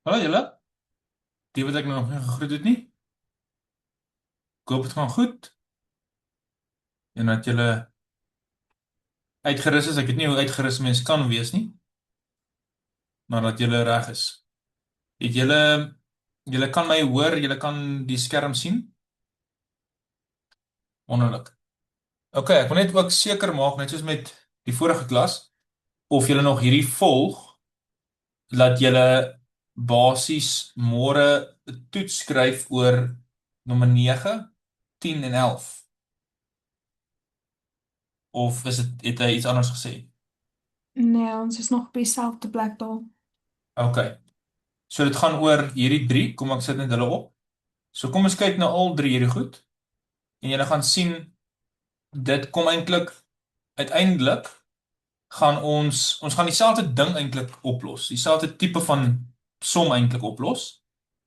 Hallo julle, die wat ek nog nie gegroet het nie. Ek hoop het gaan goed en dat julle uitgerus is. Ek weet nie hoe uitgerus mens kan wees nie, maar dat julle reg is. Het julle kan my hoor, julle kan die skerm sien? Wonderlik. OK, ek wil net ook seker maak, net soos met die vorige klas, of julle nog hierdie volg, dat julle basies môre 'n toets skryf oor nommer 9, 10 en 11. Of het hy iets anders gesê? Nee, ons is nog op dieselfde plek daar. OK. So dit gaan oor hierdie drie, kom ek sit net hulle op. So kom ons kyk na al drie hierdie goed en julle gaan sien dit kom eintlik uiteindelik gaan ons gaan dieselfde ding eintlik oplos. Dieselfde tipe van som eintlik oplos.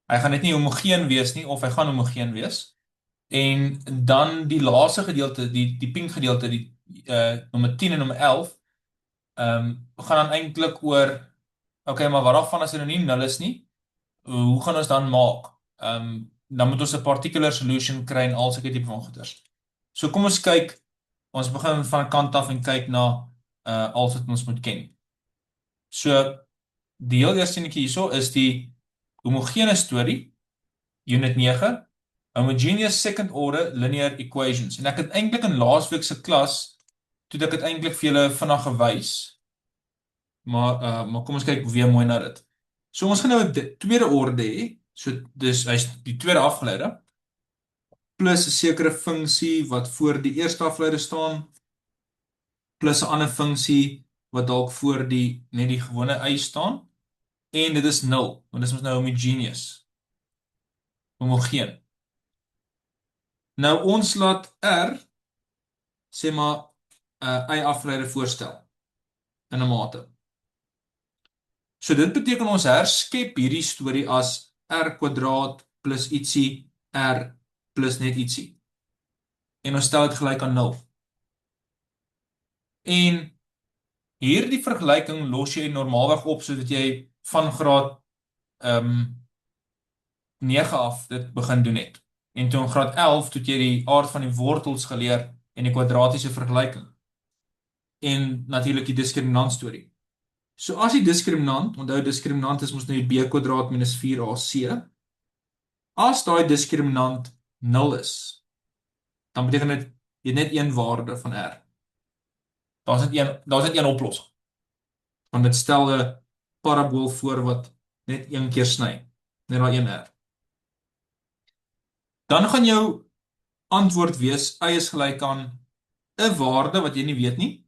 Hy gaan net nie homogeen wees nie of hy gaan homogeen wees. En dan die laaste gedeelte, die pink gedeelte, die nommer 10 en nommer 11, gaan dan eintlik oor OK, maar wat daarvan as hy nou nie nul is nie? Hoe gaan ons dan maak? Dan moet ons 'n particular solution kry en al sulke tipe van goeders. So kom ons kyk, ons begin van 'n kant af en kyk na alles wat ons moet ken. So die heel eerste enetjie hierso is die homogene storie, unit 9, homogeneous second order linear equations. En ek het eintlik in laasweek se klas toe ek dit eintlik vir julle vinnig gewys. Maar kom ons kyk weer mooi na dit. So ons gaan nou 'n tweede orde hê. So dis hy's die tweede afgeleide plus 'n sekere funksie wat voor die eerste afgeleide staan plus 'n ander funksie wat dalk voor die net die gewone y staan en dit is 0 want dit is mos nou homogeneous. Homogeen. Nou ons laat R sê maar 'n y afgeleide voorstel in 'n mate. So dit beteken ons herskep hierdie storie as R kwadraat plus ietsie R plus net ietsie. En ons stel dit gelyk aan 0. En hierdie vergelyking los jy normaalweg op sodat jy van graad 9 af dit begin doen het. En toe in graad 11 toe jy die aard van die wortels geleer en die kwadratiese vergelyking. En natuurlik die diskriminant storie. So as die diskriminant, onthou diskriminant is mos nou die b kwadraat minus 4ac. As daai diskriminant 0 is, dan beteken dit jy het net een waarde van R. Daar's net een oplossing. Want dit stel 'n parabool voor wat net een keer sny, net daai een R. Dan gaan jou antwoord wees y is gelyk aan 'n waarde wat jy nie weet nie,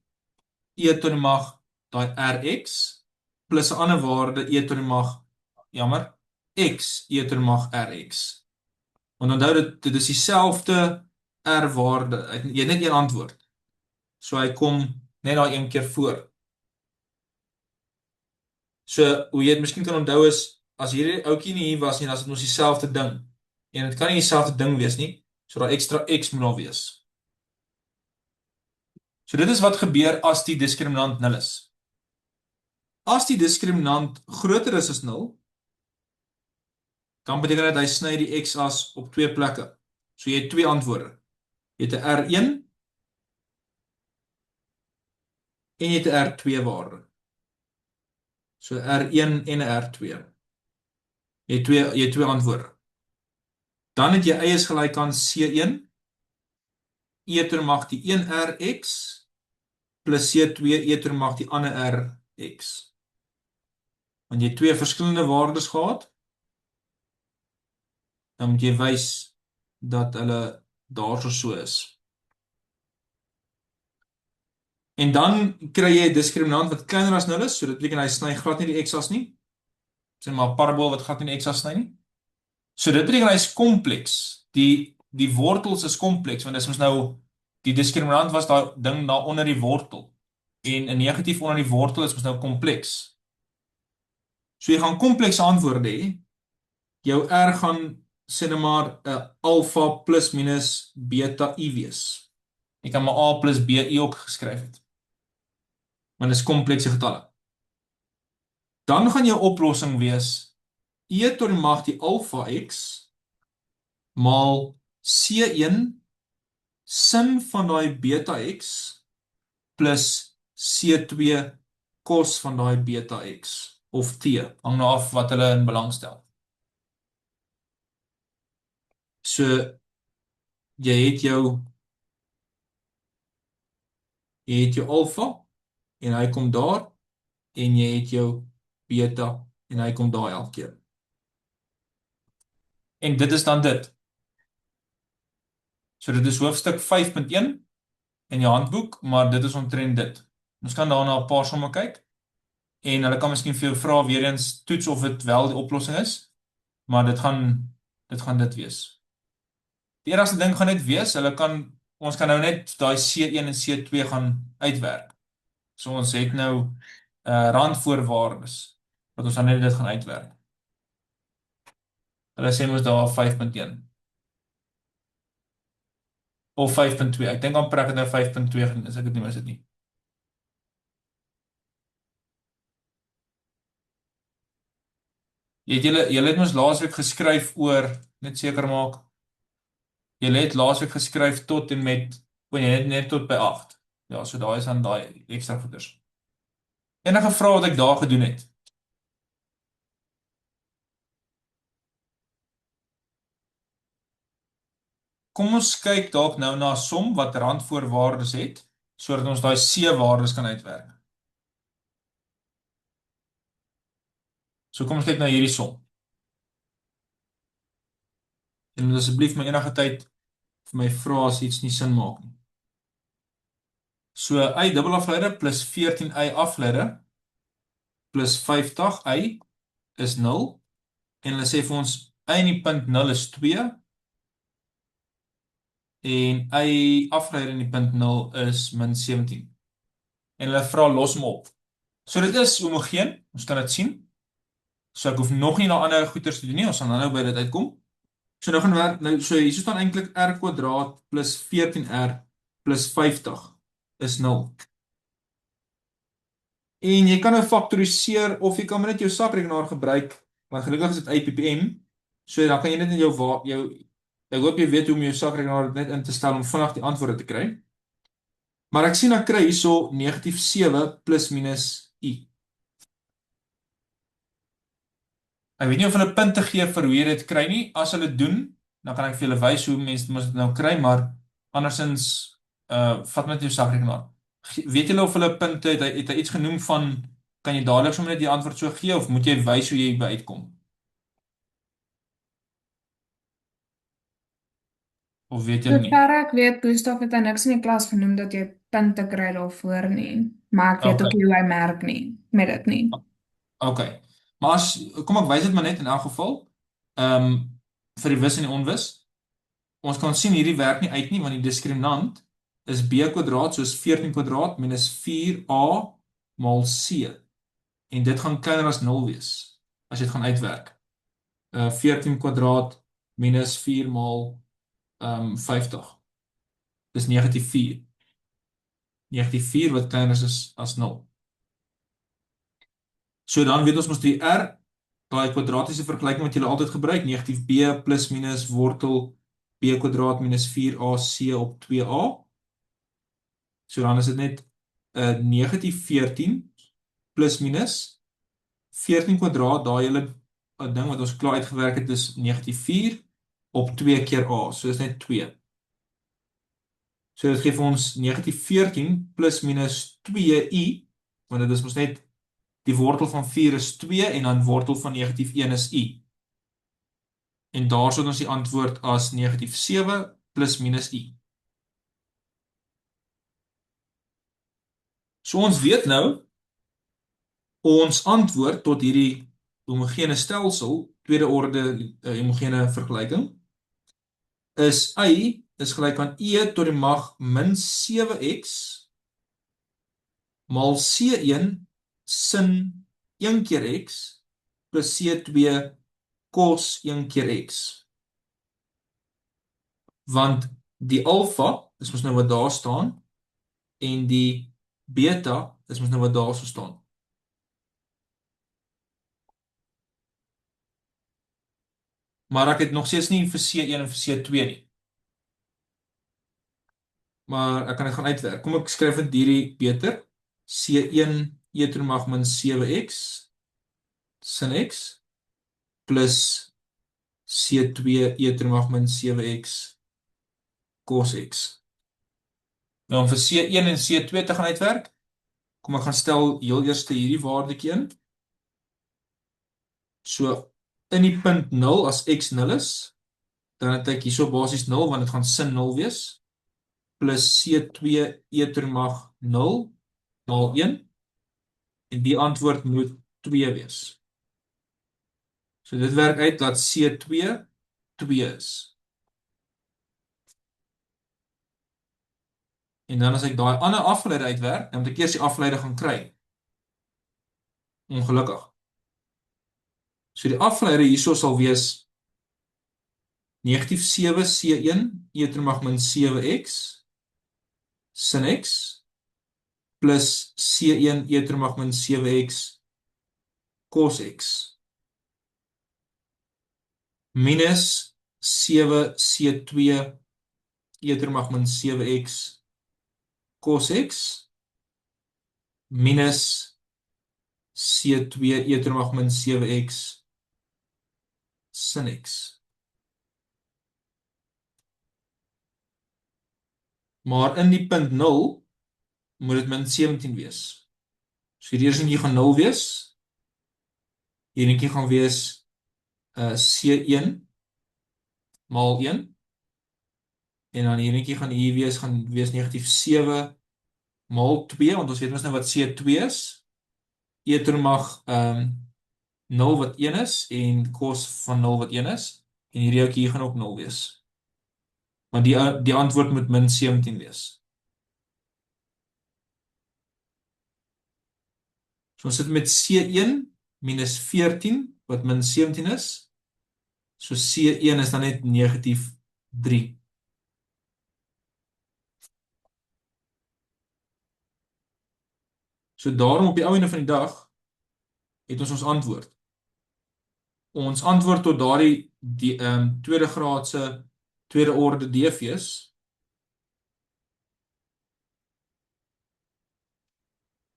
e tot die mag daai rx plus 'n ander waarde e tot die mag x e tot die mag rx. Want onthou dit is dieselfde R waarde. Jy het net een antwoord. So hy kom net daai een keer voor. So hoe jy dit miskien kan onthou is as hierdie ouetjie nie hier was nie, dan is dit mos dieselfde ding. En dit kan nie dieselfde ding wees nie. So daai ekstra x moet daar wees. So dit is wat gebeur as die diskriminant 0 is. As die diskriminant groter is as 0, dan beteken dit hy sny die x-as op twee plekke. So jy het twee antwoorde. Jy het 'n R1 en jy het 'n R2 waarde. So R1 en 'n R2. Jy het twee antwoorde. Dan het jy y is gelyk aan C1 e tot die mag die 1 rx plus C2 e tot die mag die ander rx. Want jy het twee verskillende waardes gehad, dan moet jy wys dat hulle daarso so is. En dan kry jy 'n diskriminant wat kleiner as 0 is, so dit beteken hy sny glad nie die x-as nie. Sê maar 'n parabool wat glad nie die x-as sny nie. So dit beteken hy is kompleks. Die wortels is kompleks want dit is mos nou die diskriminant was daai ding daar onder die wortel. En 'n negatief onder die wortel is mos nou kompleks. So jy gaan komplekse antwoorde hê. Jou R gaan sê net maar 'n alfa plus minus beta i wees. Jy kan maar a plus b i ook geskryf het. Want dit is komplekse getalle. Dan gaan jou oplossing wees e tot die mag die alpha x maal C1 sin van daai beta x plus C2 cos van daai beta x of t, hang nou af wat hulle in belang stel. So jy het jou alpha en hy kom daar en jy het jou beta en hy kom daar elke keer. En dit is dan dit. So dit is hoofstuk 5.1 in jou handboek, maar dit is omtrent dit. Ons kan daarna 'n paar somme kyk en hulle kan miskien vir jou vra weer eens toets of dit wel die oplossing is, maar dit gaan dit wees. Die enigste ding gaan net wees, ons kan nou net daai C1 en C2 gaan uitwerk. So ons het nou randvoorwaardes wat ons dan net dit gaan uitwerk. Hulle sê mos daar 5.1 of 5.2. Ek dink amper ek het nou 5.2 gedoen, as ek dit nie mis het nie. Julle het ons laasweek geskryf oor, net seker maak, julle het laasweek geskryf tot en met, net tot by 8. Ja, so daar is dan daai ekstra goeders. Enige vrae wat ek daar gedoen het? Kom ons kyk dalk nou na 'n som wat randvoorwaardes het, sodat ons daai C-waardes kan uitwerk. So kom ons kyk na hierdie som. En moet asseblief my enige tyd vir my vra as iets nie sin maak nie. So y dubbel afgeleide plus 14y afgeleide plus 50y is 0. En hulle sê vir ons y in die punt 0 is 2 en y afgeleide in die punt 0 is min 17. En hulle vra los hom op. So dit is homogeen, ons kan dit sien. So ek hoef nog nie na ander goeters te doen nie, ons gaan nou by dit uitkom. So nou gaan werk, so hier staan eintlik r kwadraat plus 14r plus 50 is 0. En jy kan nou faktoriseer of jy kan net jou sakrekenaar gebruik, want gelukkig is dit IPPM, so dan kan jy net in ek hoop jy weet hoe om jou sakrekenaar net in te stel om vinnig die antwoorde te kry. Maar ek sien ek kry hierso -7 plus minus i. Ek weet nie of hulle punte gee vir hoe jy dit kry nie. As hulle doen, dan kan ek vir julle wys hoe mense dit nou kry, maar andersins vat met jou sakrekenaar. Weet julle of hulle punte het hy iets genoem van kan jy dadelik sommer net die antwoord so gee of moet jy wys hoe jy by uitkom? Of weet julle nie? Sover ek weet, Gustav het hy niks in die klas genoem dat jy punte kry daarvoor nie. Maar ek weet ook nie hoe hy merk nie, met dit nie. Okay. Maar kom ek wys dit maar net in elk geval. Vir die wis en die onwis. Ons kan sien hierdie werk nie uit nie, want die diskriminant is b kwadraat soos 14 kwadraat minus 4a maal c. En dit gaan kleiner as 0 wees, as jy dit gaan uitwerk. 14 kwadraat minus 4 maal 50. Dis -4. -4 wat kleiner is as 0. So dan weet ons mos die r, daai kwadratiese vergelyking wat jy altyd gebruik, -b plus minus wortel b kwadraat minus 4ac op 2a. So dan is dit net -14 plus minus 14 kwadraat, daai hele ding wat ons klaar uitgewerk het is -4 op 2 keer a, so is net 2. So dit gee vir ons -14 plus minus 2i, want dit is mos net die wortel van 4 is 2 en dan wortel van -1 is i. En daar sou ons die antwoord as -7 plus minus i. So ons weet nou, ons antwoord tot hierdie homogene stelsel, tweede orde homogene vergelyking, is y is gelyk aan e tot die mag min 7x maal c1 sin 1 keer x plus c2 cos 1 keer x. Want die alfa is mos nou wat daar staan en die beta is mos nou wat daar so staan. maar ek het nog steeds nie vir C1 en vir C2 nie. Maar ek kan dit gaan uitwerk. Kom ek skryf dit hierdie beter. C1 e to die mag min 7x sin x plus C2 e to die mag min 7x cos x. Nou om vir C1 en C2 te gaan uitwerk, kom ek gaan stel heel eers hierdie waardetjie in. So in die punt 0 as x 0 is, dan het ek hierso basies 0 want dit gaan sin 0 wees plus C2 e to die mag 0 maal 1 en die antwoord moet 2 wees. So dit werk uit dat C2 2 is. En dan as ek daai ander afgeleide uitwerk, dan moet ek eers die afgeleide gaan kry. Ongelukkig. So die afgeleide hierso sal wees negatief 7 C1 e to die mag min 7x sin x plus C1 e to die mag min 7x cos x minus 7 C2 e to die mag min 7x cos x minus C2 e to die mag min 7x sin x. Maar in die punt 0 moet dit min 17 wees. So hierdie eerste eentjie gaan 0 wees. Hierdie eentjie gaan wees C1 maal 1. En dan hierdie eentjie gaan hier wees negatief 7 maal 2, want ons weet mos nou wat C2 is. E to die mag 0 wat 1 is en cos van 0 wat 1 is. En hierdie ouetjie gaan ook 0 wees. Want die antwoord moet min 17 wees. So ons sit met C1 minus 14 wat min 17 is. So C1 is dan net negatief 3. So daarom op die ou einde van die dag het ons antwoord. Ons antwoord tot daardie tweede graadse tweede orde DV's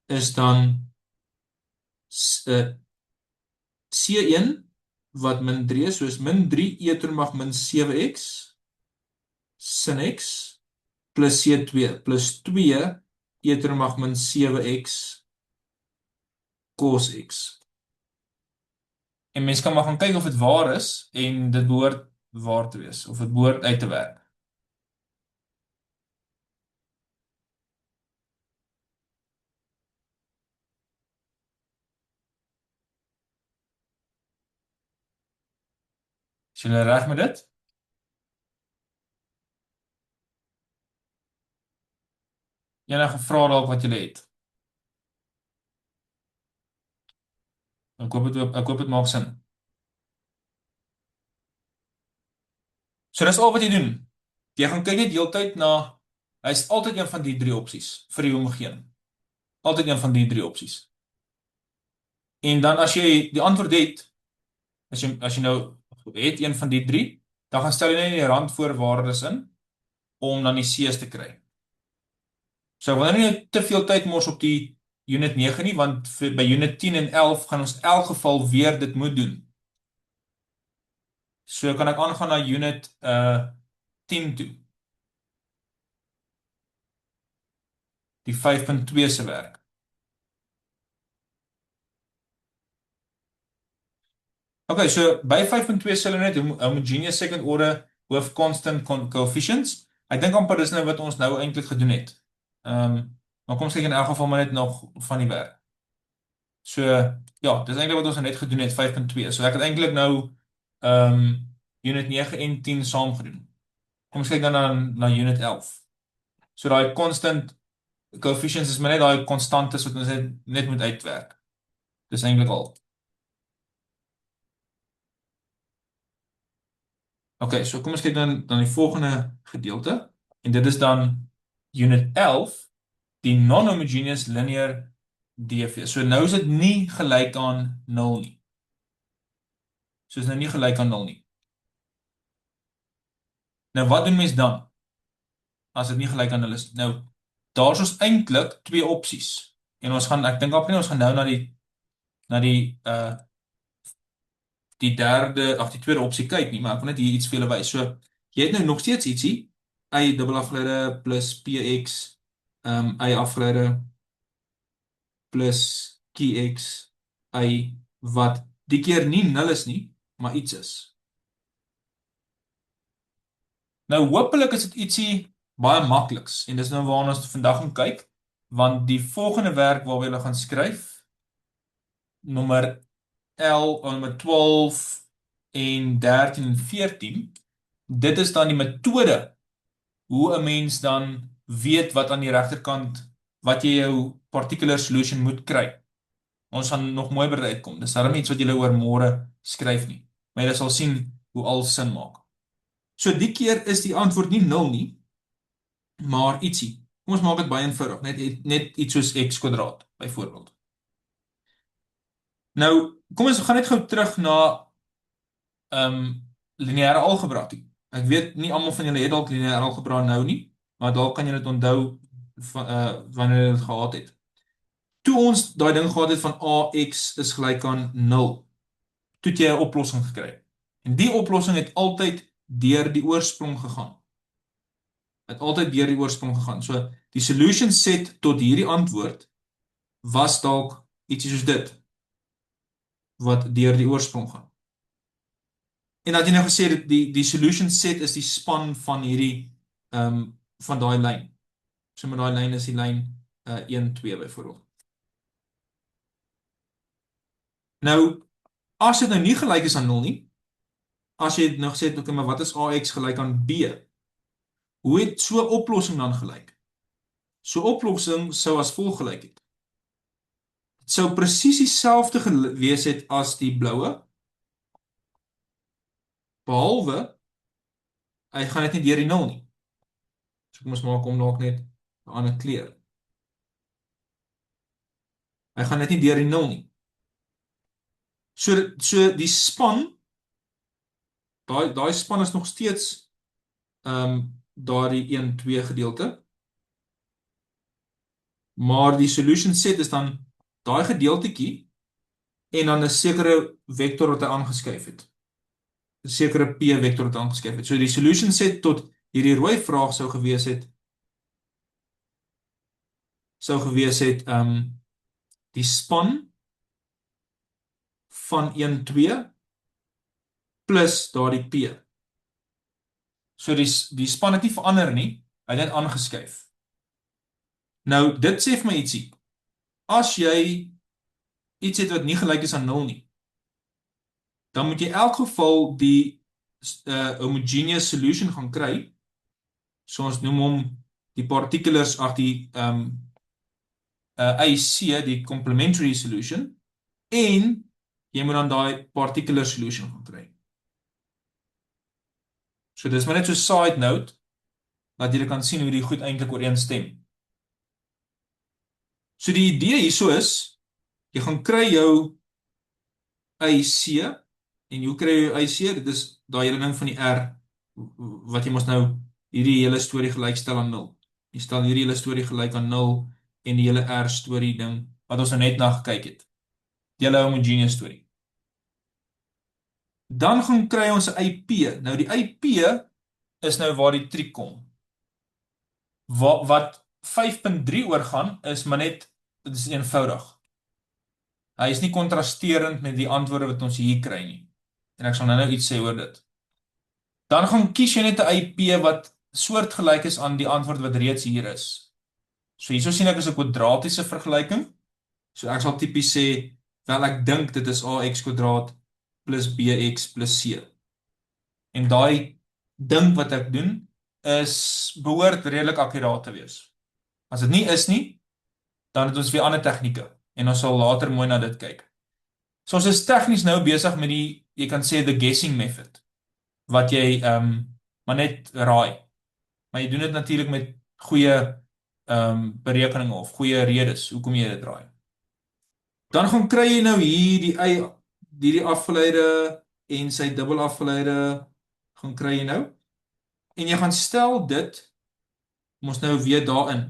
is dan C1 wat min 3 is, so is min 3 e to die mag min 7x sin x plus C2 plus 2 e to die mag min 7x cos x. En mens kan maar gaan kyk of dit waar is en dit behoort waar te wees, of dit behoort uit te werk. Is julle reg met dit? Enige vrae dalk wat julle het? Ek hoop dit maak sin. So dis al wat jy doen. Jy gaan kyk net heeltyd na, hy is altyd een van die 3 opsies vir die homogeen. Altyd een van die 3 opsies. En dan as jy die antwoord het, as jy nou het een van die 3, dan gaan stel jy net die randvoorwaardes in, om dan die C's te kry. So ek wil nie te veel tyd mors op die unit 9 nie, want by unit 10 en 11 gaan ons elk geval weer dit moet doen. So kan ek aangaan na unit 10 toe. Die 5.2 se werk. Okay, so by 5.2 sal net homogeneous second order with constant coefficients. Ek dink amper dis nou wat ons nou eintlik gedoen het. Maar kom ons kyk in elk geval maar net nog van die werk. So ja, dis eintlik wat ons net gedoen het 5.2. So ek het eintlik nou unit 9 en 10 saam gedoen. Kom ons kyk dan na unit 11. So daai constant coefficients is maar net daai konstantes wat ons net moet uitwerk. Dis eintlik al. Okay, so kom ons kyk dan die volgende gedeelte. En dit is dan unit 11, die non-homogeneous linear DV. So nou is dit nie gelyk aan 0 nie. So is nou nie gelyk aan 0 nie. Nou wat doen mens dan as dit nie gelyk aan 0 is nie? Nou daar's ons eintlik twee opsies. En ek dink op nie ons gaan nou na die die tweede opsie kyk nie, maar ek wil net hier iets vir julle wys. So jy het nou nog steeds ietsie y dubbel afgeleide plus px y afgeleide plus qx y wat die keer nie 0 is nie, maar iets is. Nou hopelik is dit ietsie baie makliks en dis nou waarna ons vandag gaan kyk, want die volgende werk waar we gaan skryf, nommer 11, nommer 12 en 13 en 14, dit is dan die metode hoe 'n mens dan weet wat aan die regterkant, wat jy jou particular solution moet kry. Ons gaan nog mooi by dit uitkom. Dis darem iets wat jy oor môre skryf nie. Maar jy sal sien hoe al sin maak. So die keer is die antwoord nie 0 nie, maar ietsie. Kom ons maak dit baie eenvoudig, net iets soos x kwadraat byvoorbeeld. Nou, kom ons gaan net gou terug na lineêre algebra toe. Ek weet nie almal van julle het dalk lineêre algebra nou nie, maar dalk kan jy dit onthou wanneer jy dit gehad het. Toe ons daai ding gehad het van ax is gelyk aan 0, toe het jy 'n oplossing gekry. En die oplossing het altyd deur die oorsprong gegaan. So die solution set tot hierdie antwoord was dalk ietsie soos dit wat deur die oorsprong gaan. En dat jy nou gesê het die solution set is die span van hierdie van daai lyn. So met daai lyn is die lyn 1 2 byvoorbeeld. Nou as dit nou nie gelyk is aan 0 nie, as jy nou gesê het, okay, maar wat is ax gelyk aan b? Hoe het so 'n oplossing dan gelyk? So 'n oplossing sou as volg gelyk het. Dit sou presies dieselfde gewees het as die bloue, behalwe hy gaan net nie deur die 0 nie. So kom ons maak hom dalk net 'n ander kleur. Hy gaan net nie deur die 0 nie. So die span, daai span is nog steeds daardie 1 2 gedeelte. Maar die solution set is dan daai gedeeltetjie en dan 'n sekere vektor wat hy aangeskuif het. 'n Sekere p vektor wat aangeskuif het. So die solution set tot hierdie rooi vraag sou gewees het die span van 1 2 plus daardie p. So die span het nie verander nie, hy het net aangeskuif. Nou dit sê vir my ietsie. As jy iets het wat nie gelyk is aan 0 nie, dan moet jy in elk geval die homogeneous solution gaan kry. So ons noem hom die particulars ag die AC, die complementary solution, en jy moet dan daai particular solution gaan kry. So dis maar net so side note dat jy kan sien hoe die goed eintlik ooreenstem. So die idee hierso is, jy gaan kry jou AC, en hoe kry jy jou AC? Dit is daai hele ding van die R, wat jy mos nou hierdie hele storie gelykstel aan 0. Jy stel hierdie hele storie gelyk aan 0, en die hele R storie ding, wat ons nou net na gekyk het. Die hele homogeneous storie. Dan gaan kry ons 'n IP. Nou die IP is nou waar die triek kom. Wat 5.3 oorgaan is maar net, dit is eenvoudig. Hy is nie kontrasterend met die antwoorde wat ons hier kry nie. En ek sal nou iets sê oor dit. Dan gaan kies jy net 'n IP wat soortgelyk is aan die antwoord wat reeds hier is. So hierso sien ek is 'n kwadratiese vergelyking. So ek sal tipies sê, wel ek dink dit is ax kwadraat plus bx plus c. En daai ding wat ek doen is behoort redelik akkuraat te wees. As dit nie is nie, dan het ons weer ander tegnieke en ons sal later mooi na dit kyk. So ons is tegnies nou besig met die, jy kan sê the guessing method, wat jy maar net raai. Maar jy doen dit natuurlik met goeie berekeninge of goeie redes hoekom jy dit raai. Dan gaan kry jy nou hier die afgeleide en sy dubbel afgeleide gaan kry jy nou. En jy gaan stel dit mos nou weer daarin.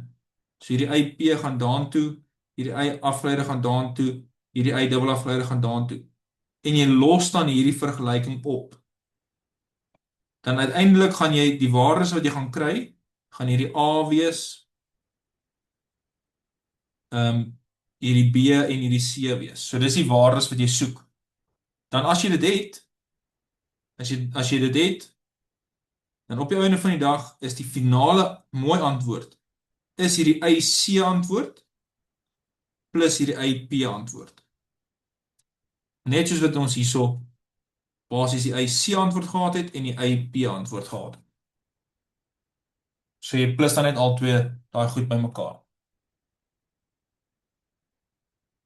So hierdie IP gaan daartoe, hierdie y afgeleide gaan daartoe, hierdie y dubbel afgeleide gaan daartoe. En jy los dan hierdie vergelyking op. Dan uiteindelik gaan jy die waardes wat jy gaan kry, gaan hierdie A wees, hierdie B en hierdie C wees. So dis die waardes wat jy soek. Dan as jy dit het, as jy dit het, dan op die einde van die dag is die finale mooi antwoord is hierdie IC antwoord plus hierdie IP antwoord. Net soos wat ons hierso basies die IC antwoord gehad het en die IP antwoord gehad het. So jy plus dan net al twee daai goed bymekaar.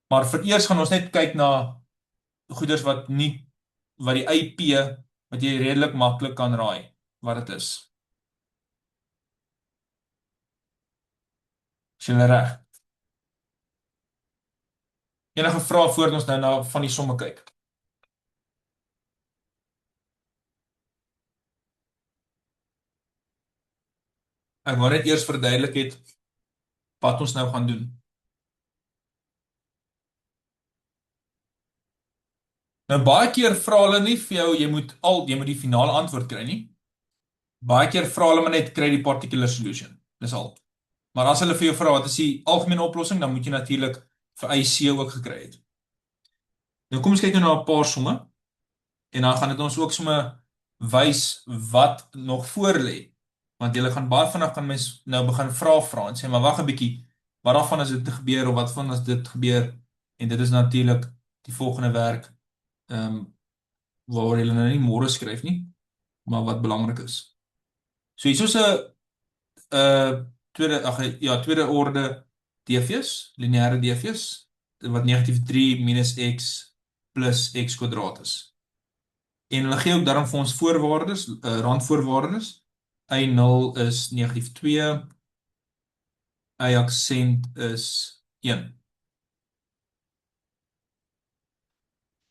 Maar vereers gaan ons net kyk na goeders wat die IP wat jy redelik maklik kan raai wat dit is. Is julle reg? Enige vrae voordat ons nou na van die somme kyk? Ek wou net eers verduidelik het wat ons nou gaan doen. Nou baie keer vra hulle nie vir jou jy moet die finale antwoord kry nie. Baie keer vra hulle maar net kry die particular solution. Dis al. Maar as hulle vir jou vra wat is die algemene oplossing, dan moet jy natuurlik vir IC ook gekry het. Nou kom ons kyk nou na 'n paar somme en dan gaan dit ons ook somme wys wat nog voor lê. Want jy gaan baie vinnig kan mens nou begin vra en sê maar wag 'n bietjie, wat daarvan is dit gebeur of wat van as dit gebeur? En dit is natuurlik die volgende werk waaroor jy nou nie môre skryf nie, maar wat belangrik is. So hier is 'n tweede orde DF's, lineêre DF's, wat negatief 3 minus x plus x kwadraat is. En hulle gee ook daarom vir ons voorwaardes, randvoorwaardes. Y0 is negatief 2, y aksent is 1.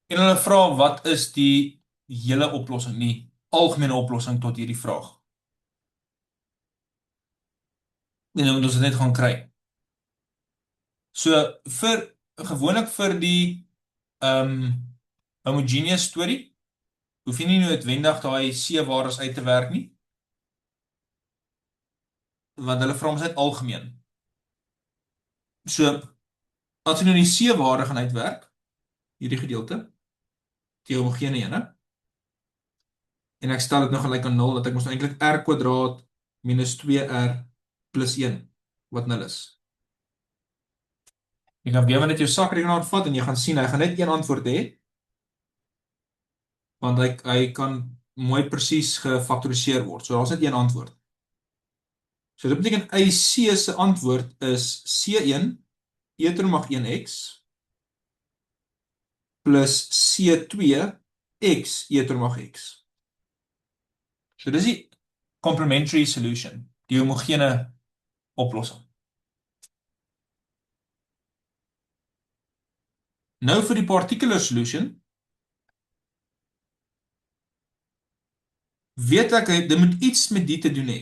En hulle vra wat is die hele oplossing, die algemene oplossing tot hierdie vraag. En dan moet ons dit net gaan kry. So gewoonlik vir die homogeneous storie, hoef jy nie noodwendig daai C-waardes uit te werk nie, want hulle vra ons net algemeen. So as jy nou die C-waarde gaan uitwerk, hierdie gedeelte, die homogene ene, en ek stel dit nou gelyk aan 0, dat ek mos eintlik r kwadraat minus 2r plus 1, wat 0 is. Jy kan weer net jou sakrekenaar vat en jy gaan sien, hy gaan net een antwoord hê, want hy kan mooi presies gefaktoriseer word. So daar's net een antwoord. So dit beteken IC se antwoord is C1 e ter mag 1x plus C2 x e ter mag x. So dis die complementary solution, die homogene oplossing. Nou vir die particular solution, weet ek, dit moet iets met die te doen hê.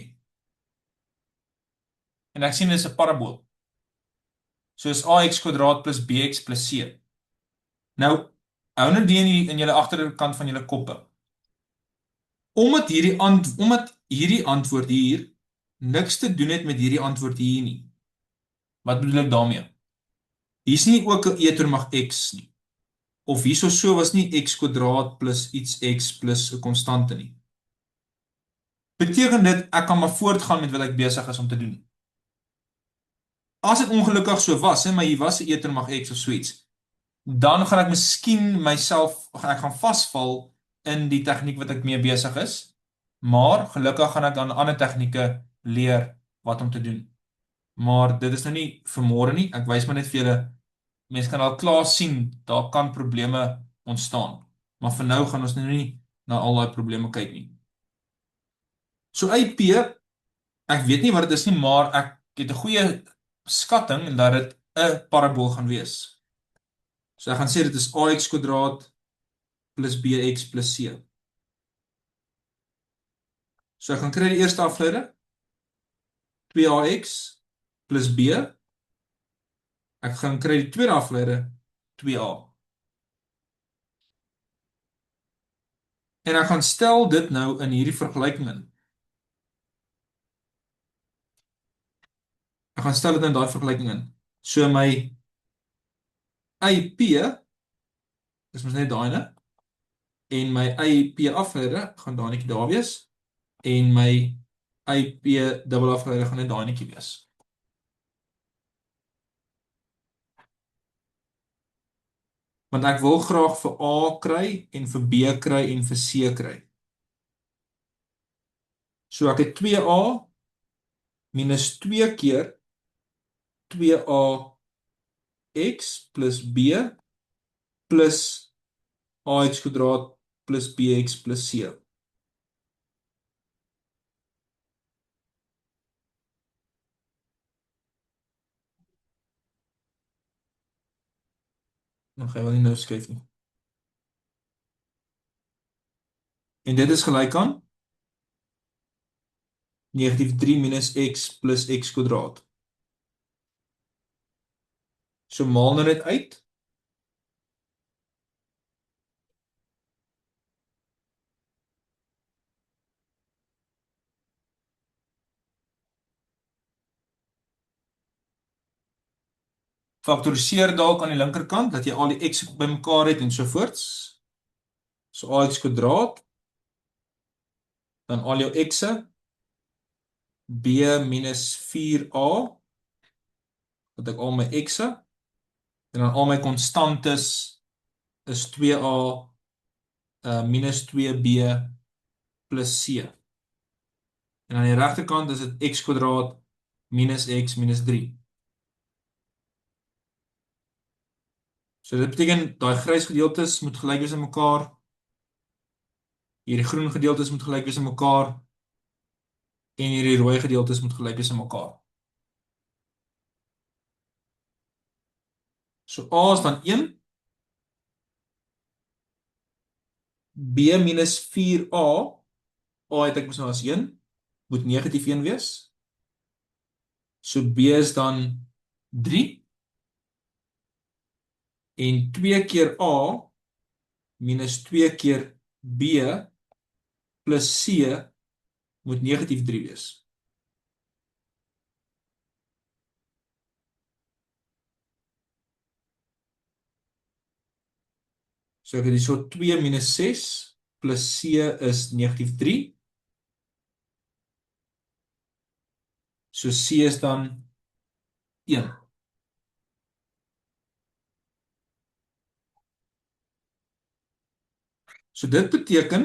En ek sien dit is 'n parabool. So is ax kwadraat plus bx plus c. Nou, hou nou die in julle agterkant van julle koppe. Omdat hierdie antwoord hier niks te doen het met hierdie antwoord hier nie. Wat bedoel ek daarmee? Hier is nie ook 'n e ter mag x nie. Of hierso so was nie x kwadraat plus iets x plus 'n konstante nie. Beteken dit ek kan maar voortgaan met wat ek besig is om te doen. As dit ongelukkig so was, maar hier was 'n e ter mag x of so iets, dan gaan ek miskien ek gaan vasval in die tegniek wat ek mee besig is, maar gelukkig gaan ek dan ander tegnieke leer wat om te doen. Maar dit is nou nie vir môre nie, ek wys maar net vir julle, mense kan al klaar sien, daar kan probleme ontstaan, maar vir nou gaan ons nou nie na al daai probleme kyk nie. So IP, ek weet nie wat dit is nie, maar ek het 'n goeie skatting dat dit 'n parabool gaan wees. So ek gaan sê dit is ax kwadraat plus bx plus c. So ek gaan kry die eerste afleide, 2ax plus b. Ek gaan kry die tweede afleide, 2a. En ek gaan stel dit nou in hierdie vergelyking in. Ek gaan stel dit in daai vergelyking in. So my IP is mos net daai, né? En my IP afleide gaan daai netjie daar wees en my IP dubbel afleide gaan net daai netjie wees. Want ek wil graag vir A kry en vir B kry en vir C kry. So ek het 2A minus 2 keer 2ax plus B plus ax kwadraat plus bx plus c. Dan gaan we nie nou skryf nie. En dit is gelyk aan negatief 3 minus x plus x kwadraat. So maal nou net uit. Faktoriseer dalk aan die linkerkant dat jy al die x bymekaar het en so voorts. So ax kwadraat, dan al jou x'e, b minus 4a, wat ek al my x'e, en dan al my konstantes is 2a minus 2b plus c. En aan die regterkant is dit x kwadraat minus x minus 3. So dit beteken daai grys gedeeltes moet gelyk wees aan mekaar. Hierdie groen gedeeltes moet gelyk wees aan mekaar. En hierdie rooi gedeeltes moet gelyk wees aan mekaar. So A is dan 1. B minus 4a. A het ek mos nou as 1. Moet negatief 1 wees. So B is dan 3. En 2 keer A minus 2 keer B plus C moet negatief 3 wees. So ek het hierso 2 minus 6 plus C is negatief 3. So C is dan 1. So dit beteken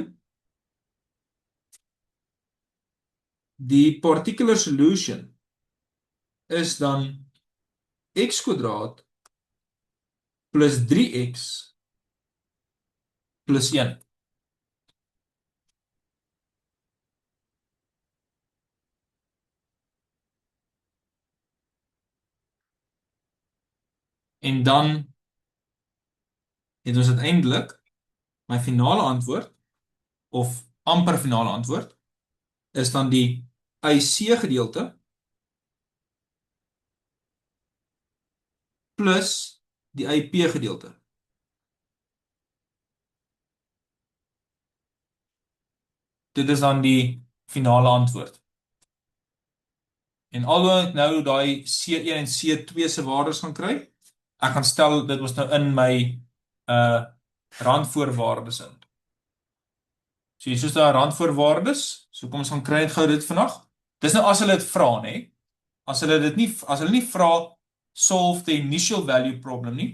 die particular solution is dan x kwadraat plus 3x plus 1. En dan het ons uiteindelik my finale antwoord of amper finale antwoord is dan die IC gedeelte plus die IP gedeelte. Dit is dan die finale antwoord. En alhoewel ek nou daai C1 en C2 se waardes gaan kry, ek gaan stel dit was nou in my randvoorwaardes in. So hier is daar randvoorwaardes. So kom ons gaan kry dit gou dit vandag. Dis nou as hulle dit vra, nê? As hulle nie vra solve the initial value problem nie,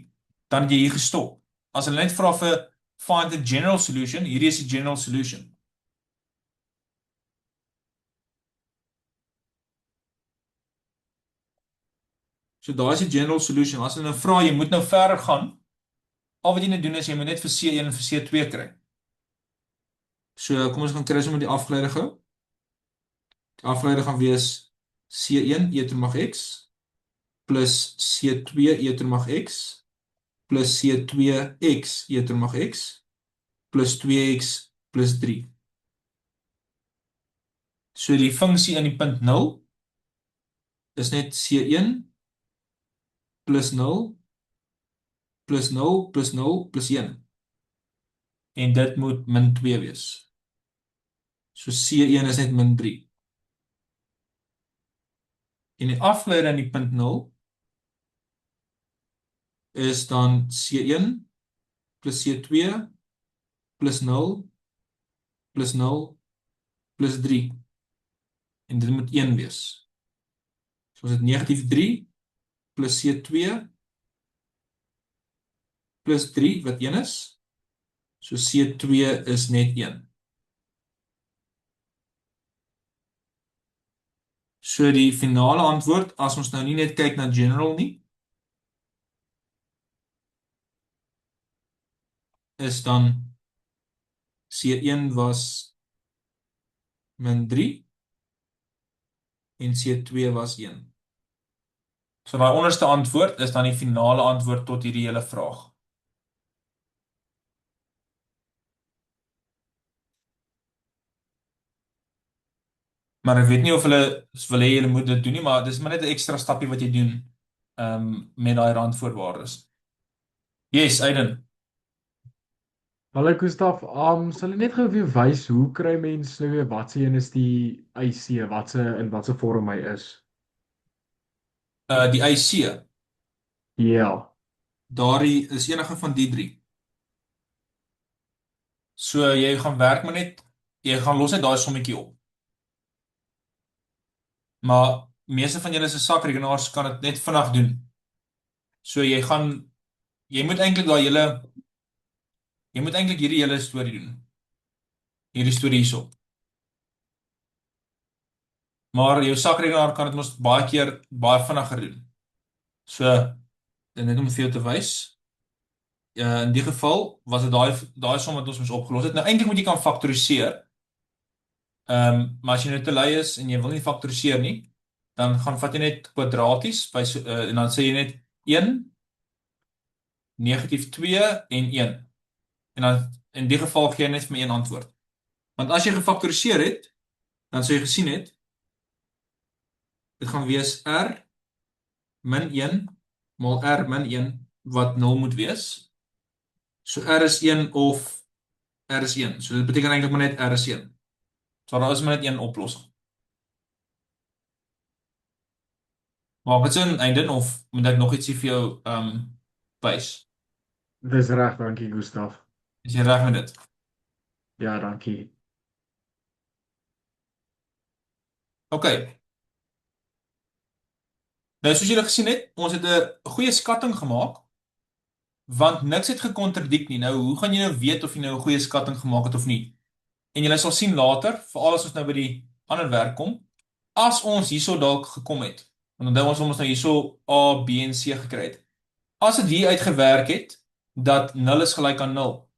dan het jy hier gestop. As hulle net vra vir find the general solution, hierdie is die general solution. So daar is die general solution. As hulle nou vra, jy moet nou verder gaan. Al wat jy net doen is jy moet net vir C1 en vir C2 kry. So kom ons gaan kry sommer die afgeleide gou. Die afgeleide gaan wees C1 e ter mag x plus C2 e ter mag x plus C2 x e ter mag x plus 2x plus 3. So die funksie in die punt 0 is net C1 plus 0 plus 0 plus 0 plus 1. En dit moet min 2 wees. So C1 is net min 3. En die afgeleide in die punt 0 is dan C1 plus C2 plus 0 plus 0 plus 3. En dit moet 1 wees. So ons het negatief 3 plus C2 plus 3 wat 1 is. So C2 is net 1. So die finale antwoord, as ons nou nie net kyk na general nie, is dan C1 was min 3 en C2 was 1. So daai onderste antwoord is dan die finale antwoord tot hierdie hele vraag. Maar ek weet nie of hulle wil hê julle moet dit doen nie, maar dis maar net 'n ekstra stapie wat jy doen met daai randvoorwaardes. Yes, Aiden. Hallo Gustaf, sal jy net gou weer wys hoe kry mens nou weer watse een is die IC, in watse vorm hy is? Die IC, Ja, daardie is enige van die drie. So jy gaan werk maar net, jy gaan los net daai sommetjie op. Maar meeste van julle se sakrekenaars kan dit net vinnig doen. So jy moet eintlik hierdie hele storie doen. Hierdie storie hierso. Maar jou sakrekenaar kan dit mos baie keer baie vinniger doen. So net om vir jou te wys. In die geval was dit daai som wat ons moes opgelos het. Nou eintlik moet jy kan faktoriseer. Maar as jy nou te lui is en jy wil nie faktoriseer nie, dan gaan vat jy net kwadraties en dan sê jy net 1 negatief 2 en 1. En dan in die geval gee jy net vir my een antwoord. Want as jy gefaktoriseer het, dan sou jy gesien het dit gaan wees R min 1 maal R min 1 wat 0 moet wees. So R is 1 of R is 1. So dit beteken eintlik maar net R is 1. So daar is maar net een oplossing. Maak dit sin, Aiden, of moet ek nog ietsie vir jou wys? dis reg, dankie Gustaf. Is jy reg met dit? Ja, dankie. OK. Nou soos julle gesien het, ons het 'n goeie skatting gemaak, want niks het gekontradiek nie. Nou, hoe gaan jy nou weet of jy nou 'n goeie skatting gemaak het of nie? En julle sal sien later, veral as ons nou by die ander werk kom, as ons hierso dalk gekom het. Want onthou ons nou hierso A, B en C gekry het. As dit hier uitgewerk het dat 0 is gelyk aan 0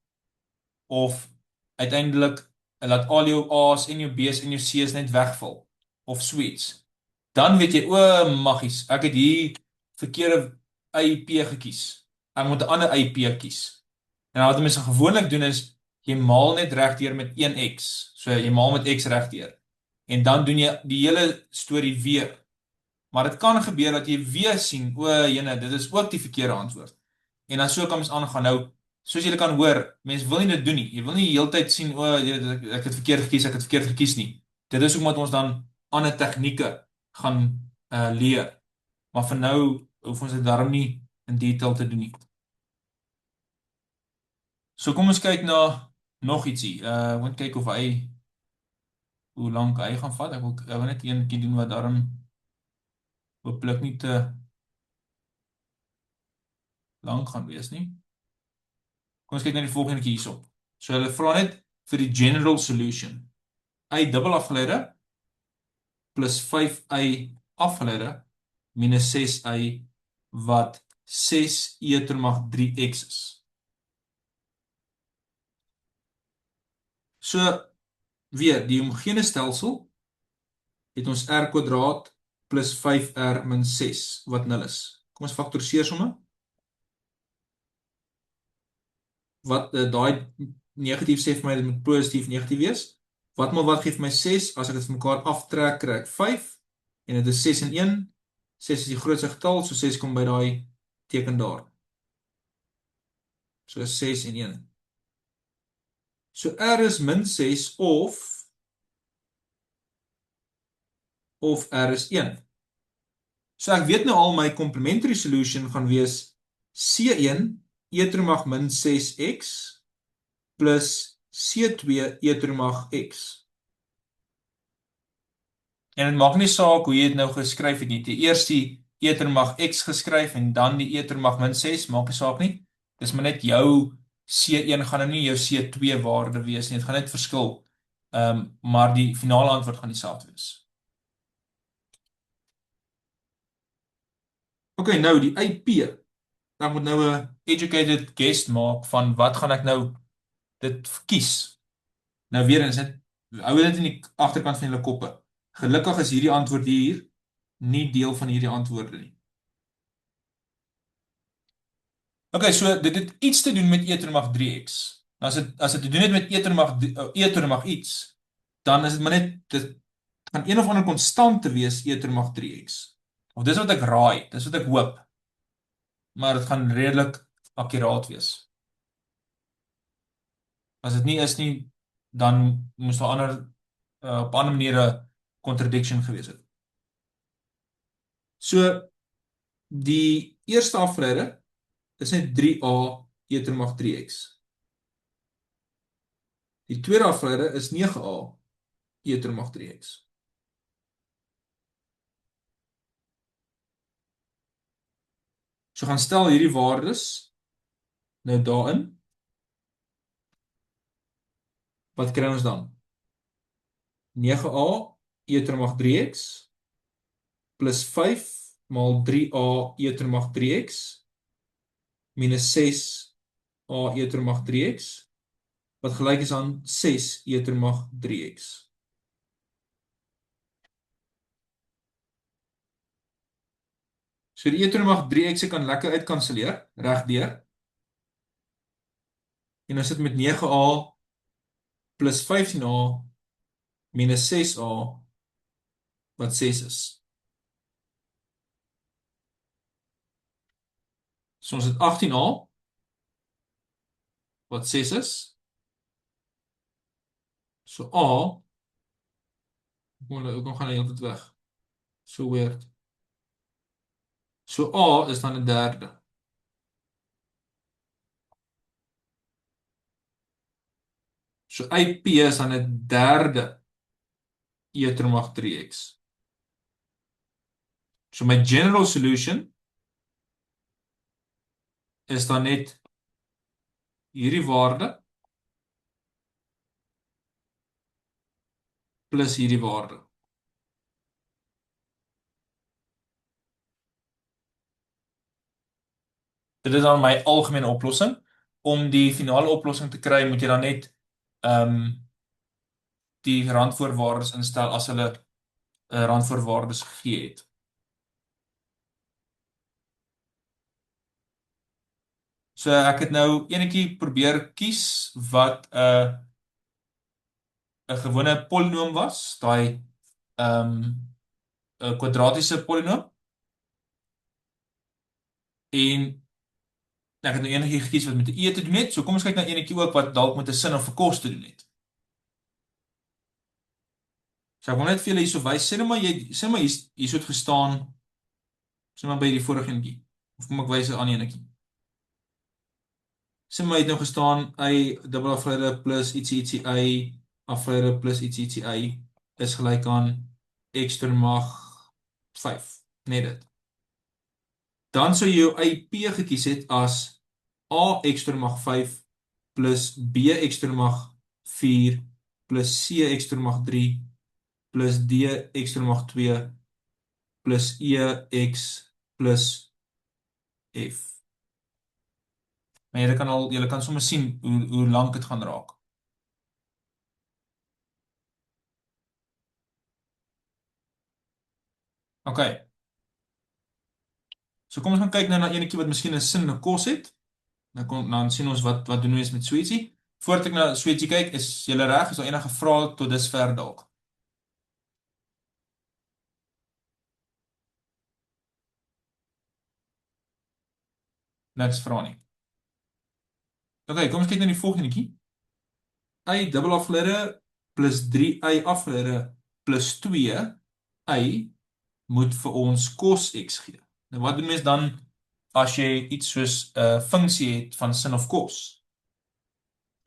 of uiteindelik laat al jou A's en jou B's en jou C's net wegval of sweets, dan weet jy, o maggies, ek het hier verkeerde IP gekies. Ek moet 'n ander IP kies. En wat mense gewoonlik doen is jy maal net regdeur met 1x. So jy maal met x regdeur. En dan doen jy die hele storie weer. Maar dit kan gebeur dat jy weer sien, o jene, dit is ook die verkeerde antwoord. En dan so kan ons aangaan. Nou, soos julle kan hoor, mense wil nie dit doen nie. Jy wil nie die hele tyd sien, o ek het verkeerd gekies nie. Dit is hoekom ons dan ander tegnieke gaan leer. Maar vir nou hoef ons dit daarom nie in detail te doen nie. So kom ons kyk na nog ietsie. Ek moet kyk of hoe lank hy gaan vat. Ek wil net eenetjie doen wat daarom hopelik nie te lank gaan wees nie. Kom ons kyk na die volgende hierso. So hulle vra net vir die general solution. Y dubbel afgeleide plus 5y afgeleide minus 6y wat 6e ter mag 3x is. So weer, die homogene stelsel het ons r kwadraat plus 5r min 6 wat 0 is. Kom ons faktoriseer sommer. Wat daai negatief sê vir my dit moet positief negatief wees. Wat gee vir my 6? As ek dit vir mekaar aftrek, kry ek 5. En dit is 6 en 1. 6 is die grootste getal, so 6 kom by daai teken daar. So 6 en 1. So R is min 6 of R is 1. So ek weet nou al my complementary solution gaan wees C1 e to die mag min 6x plus C2 e to die mag x. En dit maak nie saak hoe jy dit nou geskryf het nie. Die eers die e to die mag x geskryf en dan die e to die mag min 6, maak nie saak nie. Dis maar net jou C1 gaan nou nie jou C2 waarde wees nie. Dit gaan net verskil. Maar die finale antwoord gaan dieselfde wees. Okay, nou die IP. Ek moet nou 'n educated guess maak van wat gaan ek nou dit kies. Nou weer eens, hou dit in die agterkant van julle koppe. Gelukkig is hierdie antwoord hier nie deel van hierdie antwoorde nie. Okay, so dit het iets te doen met e to die mag 3x. As dit te doen het met e to die mag iets, dan is dit maar net dit gaan een of ander konstante wees e to die mag 3x. Of dis wat ek raai, dis wat ek hoop. Maar dit gaan redelik akkuraat wees. As dit nie is nie, dan moes daar op ander maniere contradiction gewees het. So, die eerste afleide is net 3a e to die mag 3x. Die tweede afleide is 9a e to die mag 3x. So gaan stel hierdie waardes nou daarin. Wat kry ons dan? 9a e to die mag 3x plus 5 maal 3a e to die mag 3x minus 6a e to die mag 3x wat gelyk is aan 6 e to die mag 3x. So die e to die mag 3x kan lekker uitkanselleer, regdeur. En ons sit met 9a plus 15a minus 6a wat 6 is. So ons het 18a wat 6 is. So a kom gaan hy altyd weg. So weird. So a is dan 'n derde. So IP is dan 'n derde e to die mag 3x. So my general solution is dan net hierdie waarde plus hierdie waarde. Dit is dan my algemene oplossing. Om die finale oplossing te kry, moet jy dan net die randvoorwaardes instel as hulle randvoorwaardes gegee het. So ek het nou enetjie probeer kies wat 'n gewone polinoom was, daai 'n kwadratiese polinoom. En ek het nou enetjie gekies wat met 'n e te doen het. So kom ons kyk na enetjie ook wat dalk met 'n sin of 'n kos te doen het. So ek wil net vir julle hierso wys, sê maar hierso het gestaan, sê maar by die vorige enetjie. Of kom ek wys 'n ander enetjie. Sê maar het nou gestaan y dubbel afleide plus ietsie y afleide plus ietsie y is gelyk aan x to die mag 5, net dit. Dan sou jy jou IP gekies het as ax to die mag 5 plus bx to die mag 4 plus cx to die mag 3 plus dx to die mag 2 plus ex plus f. Maar julle kan sommer sien hoe lank dit gaan raak. Okay. So kom ons gaan kyk nou na enetjie wat miskien 'n sin en 'n kos het. Dan sien ons wat doen ons met so ietsie. Voordat ek na so ietsie kyk, is julle reg? Is daar enige vrae tot dusver dalk? Niks vra nie. Okay, kom ons kyk na die volgende netjie. Y dubbel afgeleide plus 3y afgeleide plus 2y moet vir ons cos x gee. Nou wat doen mens dan as jy iets soos 'n funksie het van sin of cos?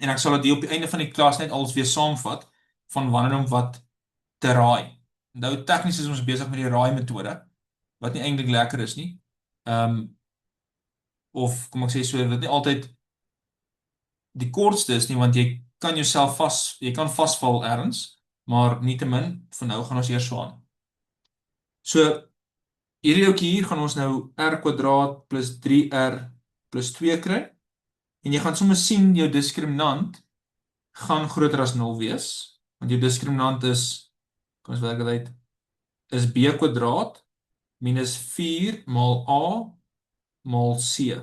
En ek sal dit hier op die einde van die klas net alles weer saamvat van wanneer om wat te raai. Nou tegnies is ons besig met die raai metode wat nie eintlik lekker is nie. Of kom ek sê so, dit nie altyd die kortste is nie, want jy kan jouself jy kan vasval ergens, maar nietemin, vir nou gaan ons eers so aan. So, hierdie ouetjie hier gaan ons nou r kwadraat plus 3r plus 2 kry, en jy gaan sommer sien jou diskriminant gaan groter as 0 wees, want jou diskriminant is, kom ons werk dit uit, is b kwadraat minus 4 maal a maal c,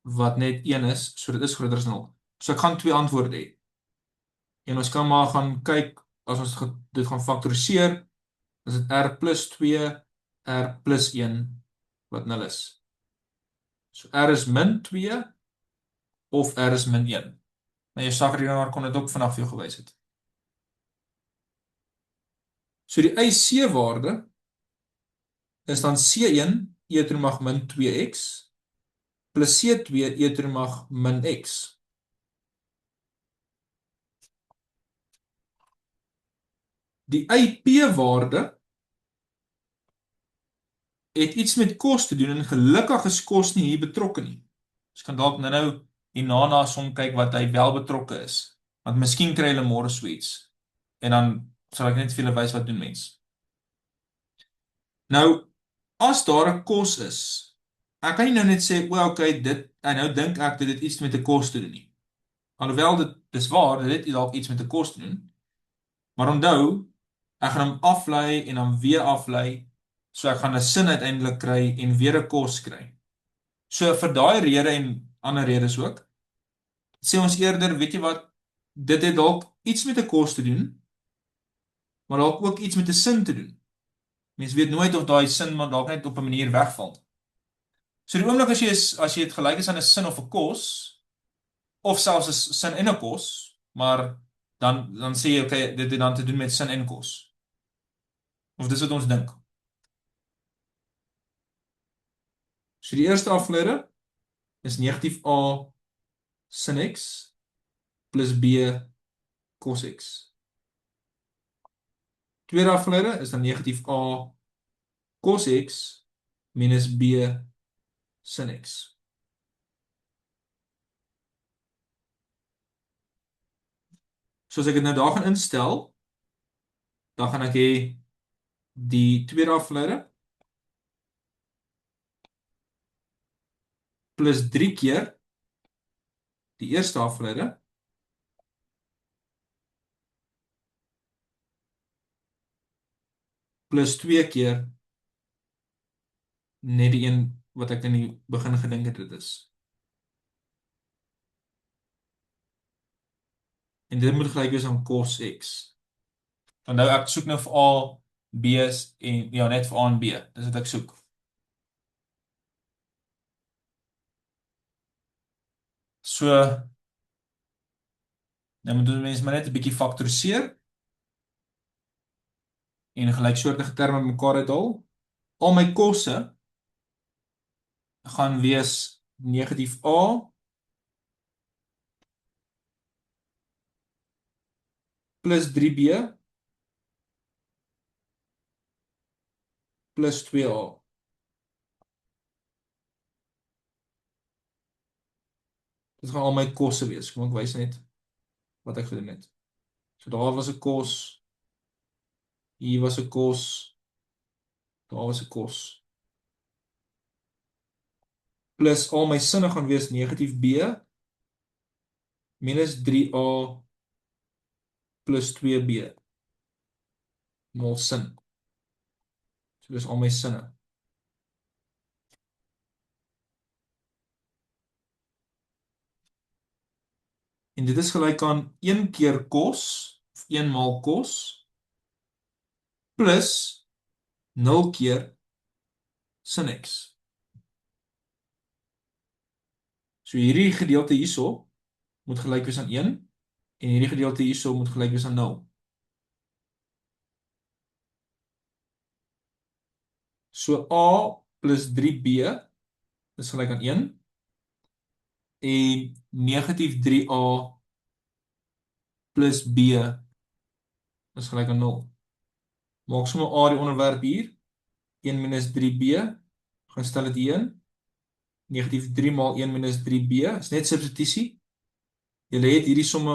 wat net 1 is, so dit is groter as 0. So ek gaan 2 antwoorde hê. En ons kan maar gaan kyk, as ons dit gaan faktoriseer, is dit r plus 2, r plus 1, wat 0 is. So r is min 2, of r is min 1. Maar jou sakrekenaar kon dit ook vanaf jou gewys het. So die IC waarde is dan C1 e to die mag min 2x plus C2 e to die mag min x. Die IP waarde het iets met kos te doen en gelukkig is kos nie hier betrokke nie. Ons kan dalk nou hierna som kyk wat hy wel betrokke is. Want miskien kry hulle môre so iets. En dan sal ek net vir julle wys wat doen mens. Nou, as daar 'n kos is, ek kan nie nou net sê, okay, en nou dink ek dat dit iets met 'n kos te doen nie. Alhoewel dit is waar, dit het dalk iets met 'n kos te doen. Maar onthou, ek gaan hom aflei en dan weer aflei, so ek gaan 'n sin uiteindelik kry en weer 'n kos kry. So vir daai rede en ander redes ook, sê ons eerder, weet jy wat, dit het dalk iets met 'n kos te doen, maar dalk ook iets met 'n sin te doen. Mens weet nooit of daai sin maar dalk net op 'n manier wegval. So die oomblik as jy dit gelyk is aan 'n sin of 'n kos, of selfs 'n sin en 'n kos, maar dan sê jy okay, dit het dan te doen met sin en kos. Of dis wat ons dink. So die eerste afgeleide is negatief a sin x plus b cos x. Tweede afgeleide is dan negatief a cos x minus b sin x. So as ek dit nou daar gaan instel, dan gaan ek hê die tweede afgeleide plus 3 keer die eerste afgeleide plus 2 keer net die een wat ek in die begin gedink het dit is. En dit moet gelyk wees aan cos x. Want nou ek soek nou vir A, B's en ja, net vir A en B. Dis wat ek soek. So nou moet ons maar net 'n bietjie faktoriseer en gelyksoortige terme mekaar uithaal. Al my kosse gaan wees negatief A plus 3B plus 2A. Dit gaan al my kosse wees. Kom ek wys net wat ek gedoen het. So daar was 'n kos. Hier was 'n kos. Daar was 'n kos. Plus al my sinne gaan wees negatief B minus 3A plus 2B mal sin. So dis al my sinne. En En dit is gelyk aan 1 keer kos, of 1 maal kos, plus 0 keer sin x. So hierdie gedeelte hierso moet gelyk wees aan 1, en hierdie gedeelte hierso moet gelyk wees aan 0. So a plus 3b is gelyk aan 1, en negatief 3a plus b is gelyk aan 0. Maak sommer a die onderwerp hier, 1 minus 3b, gaan stel dit hierin, negatief 3 maal 1 minus 3b, is net substitusie. Julle het hierdie somme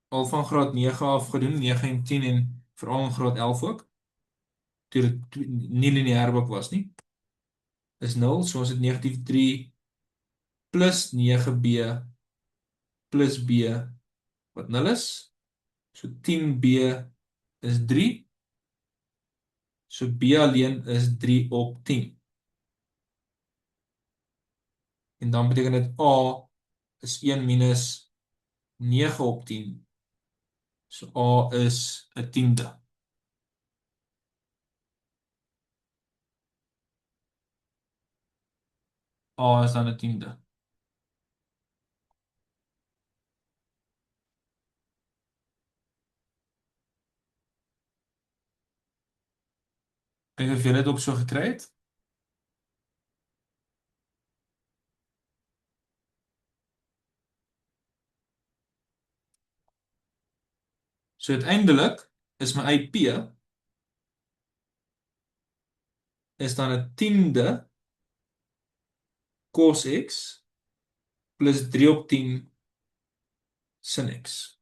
al van graad 9 af gedoen, 9 en 10 en veral in graad 11 ook, toe dit nie lineair ook was nie, is 0, so ons het negatief 3 plus 9b plus b, wat 0 is, so 10b is 3, so b alleen is 3 op 10. En dan beteken dit a is 1 minus 9 op 10. So a is 'n tiende. A is dan 'n tiende. Kyk of jy dit ook so gekry het. So uiteindelik is my IP is dan 'n tiende cos x plus 3 op 10 sin x.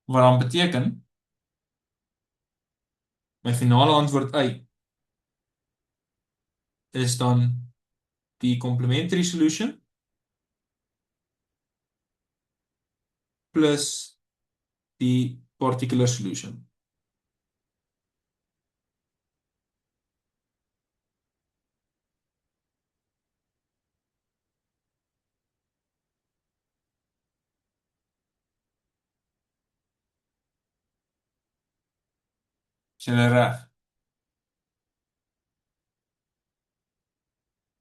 Wat dan beteken, my finale antwoord y is dan die complementary solution plus die particular solution. Is julle reg?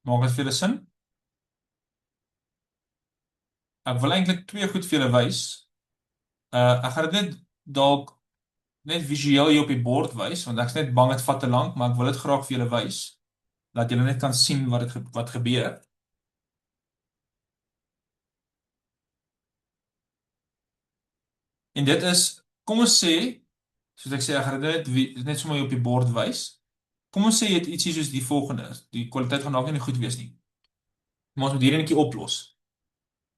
Maak dit vir julle sin? Ek wil eintlik twee goed vir julle wys. Ek gaan dit net dalk net visueel hier op die bord wys, want ek is net bang dit vat te lank, maar ek wil dit graag vir julle wys, dat julle net kan sien wat gebeur. En dit is, kom ons sê, soos ek sê, ek gaan dit net sommer hier op die bord wys. Kom ons sê jy het ietsie soos die volgende, die kwaliteit gaan dalk nie goed wees nie. Maar ons moet hierdie netjie oplos.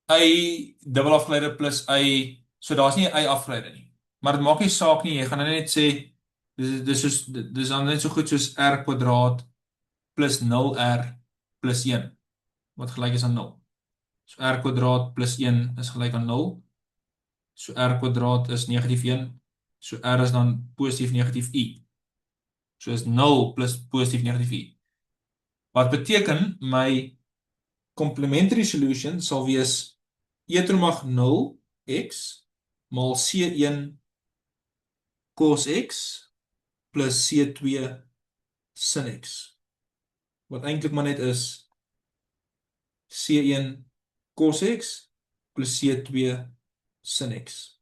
Y dubbel afgeleide plus y, so daar's nie 'n y afgeleide nie. Maar dit maak nie saak nie, jy gaan net sê dis dan net so goed soos r kwadraat plus 0r plus 1 wat gelyk is aan 0. So r kwadraat plus 1 is gelyk aan 0. So r kwadraat is negatief 1. So r is dan positief negatief y. So is 0 plus positief negatief y. Wat beteken my complementary solution sal wees e to die mag 0 x maal c1 cos x plus c2 sin x. Wat eintlik maar net is c1 cos x plus c2 sin x.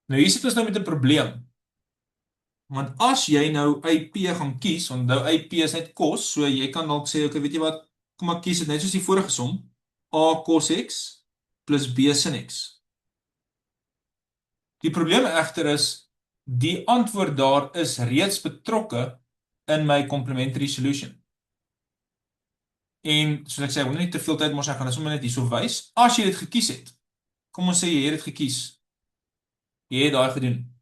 Nou hier sit ons nou met 'n probleem. Want as jy nou IP gaan kies, onthou IP is net kos, so jy kan dalk sê, okay, weet jy wat, kom ek kies dit net soos die vorige som, a cos x plus b sin x. Die probleem egter is, die antwoord daar is reeds betrokke in my complementary solution. En soos ek sê, ek wil nie te veel tyd mors, ek gaan dit sommer net hierso wys. As jy dit gekies het, kom ons sê jy het dit gekies, jy het daai gedoen,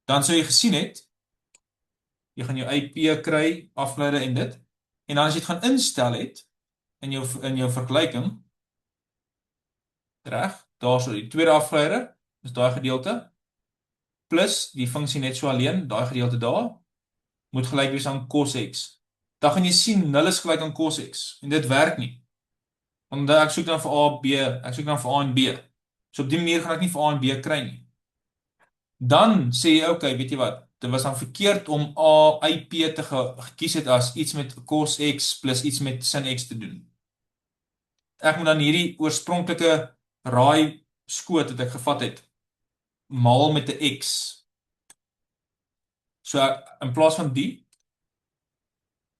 dan sou jy gesien het, jy gaan jou IP kry, afleide en dit, en dan as jy dit gaan instel het, in jou vergelyking, reg, daar so die tweede afleider, is daai gedeelte, plus die funksie net so alleen, daai gedeelte daar, moet gelyk wees aan cos x. Dan gaan jy sien 0 is gelyk aan cos x, en dit werk nie. Want ek soek dan vir A, B, ek soek dan vir A en B. So op die manier gaan ek nie vir A en B kry nie. Dan sê jy, okay, weet jy wat, dit was dan verkeerd om A, IP te gekies het as iets met cos x plus iets met sin x te doen. Ek moet dan hierdie oorspronklike raai skoot wat ek gevat het, maal met 'n x. So in plaas van die,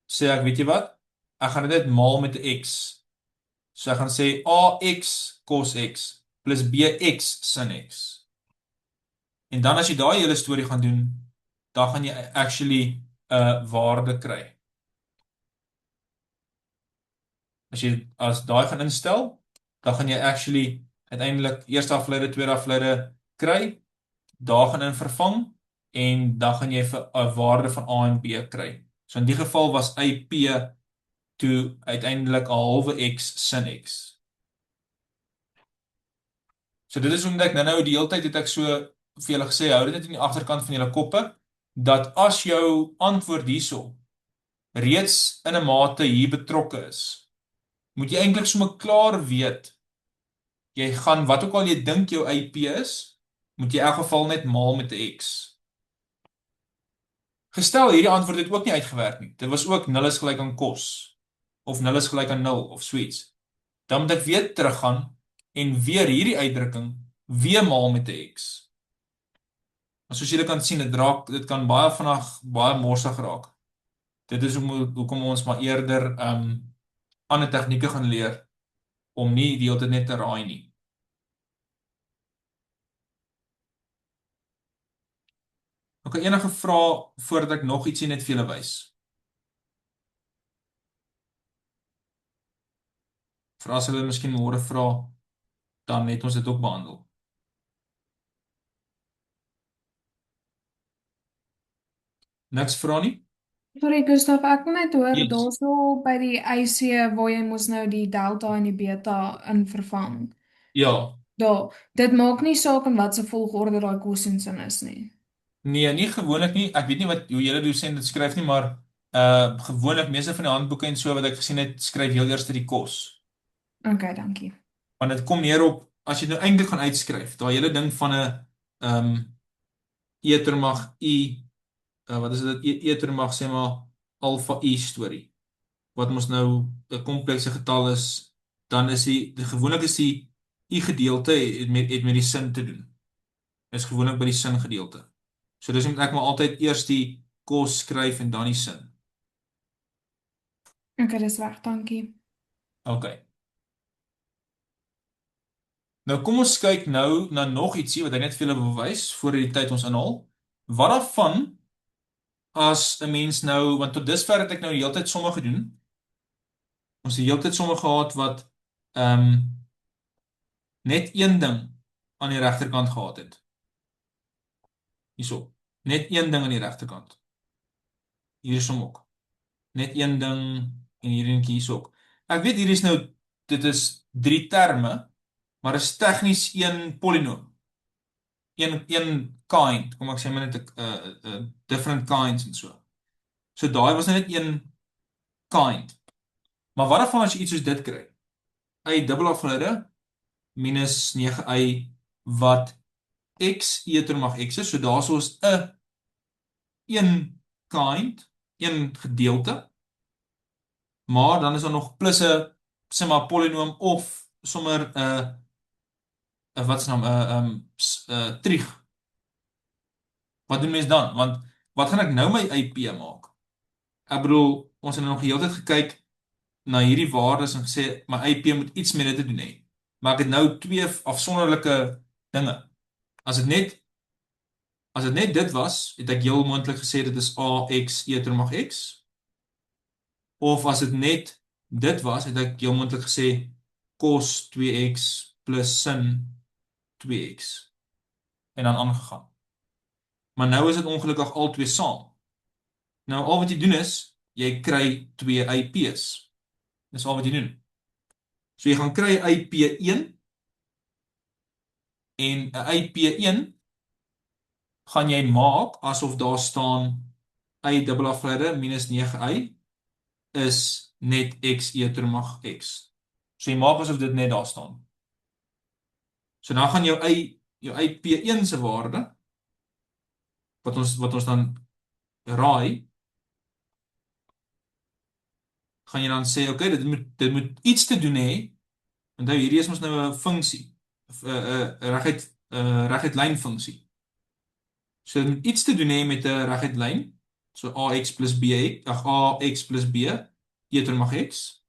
sê ek, weet jy wat, ek gaan dit maal met 'n x. So ek gaan sê AX cos x plus BX sin x. En dan as jy daai hele storie gaan doen, dan gaan jy actually 'n waarde kry. As daai gaan instel, dan gaan jy actually uiteindelik eerste afleide, tweede afleide kry, daar gaan in vervang en dan gaan jy vir 'n waarde van A en B kry. So in die geval was IP toe uiteindelik 'n halwe x sin x. So dit is omdat ek nou die hele tyd het ek so vir julle gesê, hou dit net in die agterkant van julle koppe, dat as jou antwoord hierso reeds in 'n mate hier betrokke is, moet jy eintlik sommer klaar weet, jy gaan, wat ook al jy dink jou IP is, moet jy in elk geval net maal met 'n x. Gestel, hierdie antwoord het ook nie uitgewerk nie. Dit was ook 0 is gelyk aan cos, of 0 is gelyk aan 0, of suits. Dan moet ek weer teruggaan en weer hierdie uitdrukking weer maal met 'n x. Maar soos julle kan sien, dit kan baie vinnig, baie morsig raak. Dit is hoekom ons maar eerder ander tegnieke gaan leer, om nie die hele tyd net te raai nie. Okay, enige vrae voordat ek nog ietsie net vir julle wys? Vir as hulle miskien môre vra, dan het ons dit ook behandel. Niks vra nie? Sorry Gustav, ek wil net hoor, Yes. daarso by die IC waar jy moes nou die delta en die beta in vervang. Ja. Dit maak nie saak in wat se volgorde daai kosinsin is nie. Nee, nie gewoonlik nie. Ek weet nie hoe julle dosent dit skryf nie, maar gewoonlik meeste van die handboeke en so wat ek gesien het, skryf heel eers die kos. Okay, dankie. Want dit kom neer op, as jy nou eintlik gaan uitskryf, daai hele ding van 'n e ter mag i, wat is dit? E ter mag sê maar alfa i storie. Wat mos nou 'n komplekse getal is, dan is gewoonlik is die i gedeelte het met die sin te doen. Is gewoonlik by die sin gedeelte. So dis moet ek maar altyd eers die kos skryf en dan die sin. Okay, dis reg, dankie. Okay. Nou kom ons kyk nou na nog ietsie wat ek net vir julle wil wys voordat die tyd ons inhaal. Wat daarvan as 'n mens nou, want tot dusver het ek nou die hele tyd somme gedoen. Ons het die hele tyd somme gehad wat net een ding aan die regterkant gehad het. Hierso. Net een ding aan die regterkant. Hier is hom ook. Net een ding en hier eentjie hierso ook. Ek weet hier is nou, dit is 3 terme, maar is tegnies een polinoom. Een kind, kom ek sê maar net different kinds en so. So daai was net een kind. Maar wat daarvan as jy iets soos dit kry? Y dubbel afgeleide minus 9y wat x e ter mag x is. So daarso is 'n een kind, een gedeelte. Maar dan is daar nog plus 'n sê maar polinoom of sommer 'n wat se naam trig. Wat doen mens dan? Want wat gaan ek nou my IP maak? Ek bedoel, ons het nou nog die hele tyd gekyk na hierdie waardes en gesê my IP moet iets met dit te doen hê. Maar ek het nou 2 afsonderlike dinge. As dit net dit was, het ek heel moontlik gesê dit is AX e ter mag x. Of as dit net dit was, het ek heel moontlik gesê cos 2x plus sin 2x. En dan aangegaan. Maar nou is dit ongelukkig al twee saam. Nou al wat jy doen is, jy kry 2 IP's. Dis al wat jy doen. So jy gaan kry IP1 En 'n IP1 gaan jy maak asof daar staan y dubbel afgeleide minus 9y is net x eerder mag x. So jy maak asof dit net daar staan. So dan gaan jou IP1 se waarde wat ons dan raai, gaan jy dan sê, okay, dit moet iets te doen hê. Onthou hierdie is mos nou 'n funksie, 'n reguit lyn funksie. So dit moet iets te doen hê met 'n reguit lyn. So ax plus b, ax plus b eerder mag x.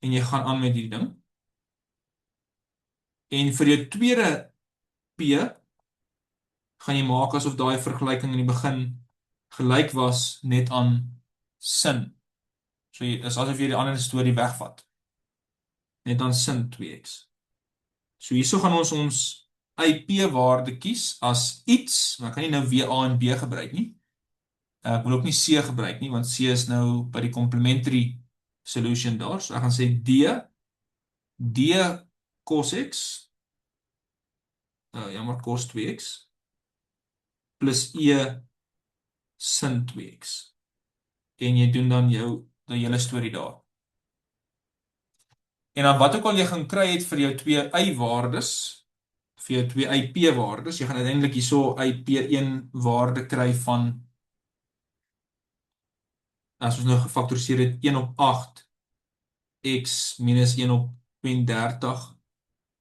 En jy gaan aan met hierdie ding. En vir jou tweede p gaan jy maak asof daai vergelyking in die begin gelyk was net aan sin. So is asof jy die ander storie wegvat. Net aan sin 2x. So hierso gaan ons IP waarde kies as iets, maar ek kan nie nou weer A en B gebruik nie. Ek wil ook nie C gebruik nie, want C is nou by die complementary solution daar. So ek gaan sê D cos x, jammer cos 2x, plus E sin 2x. En jy doen dan die hele storie daar. En dan wat ook al jy gaan kry het vir jou twee y-waardes, vir jou twee IP-waardes, jy gaan uiteindelik hierso IP1 waarde kry van, as ons nou gefaktoriseer het, 1 op 8 x minus 1 op 32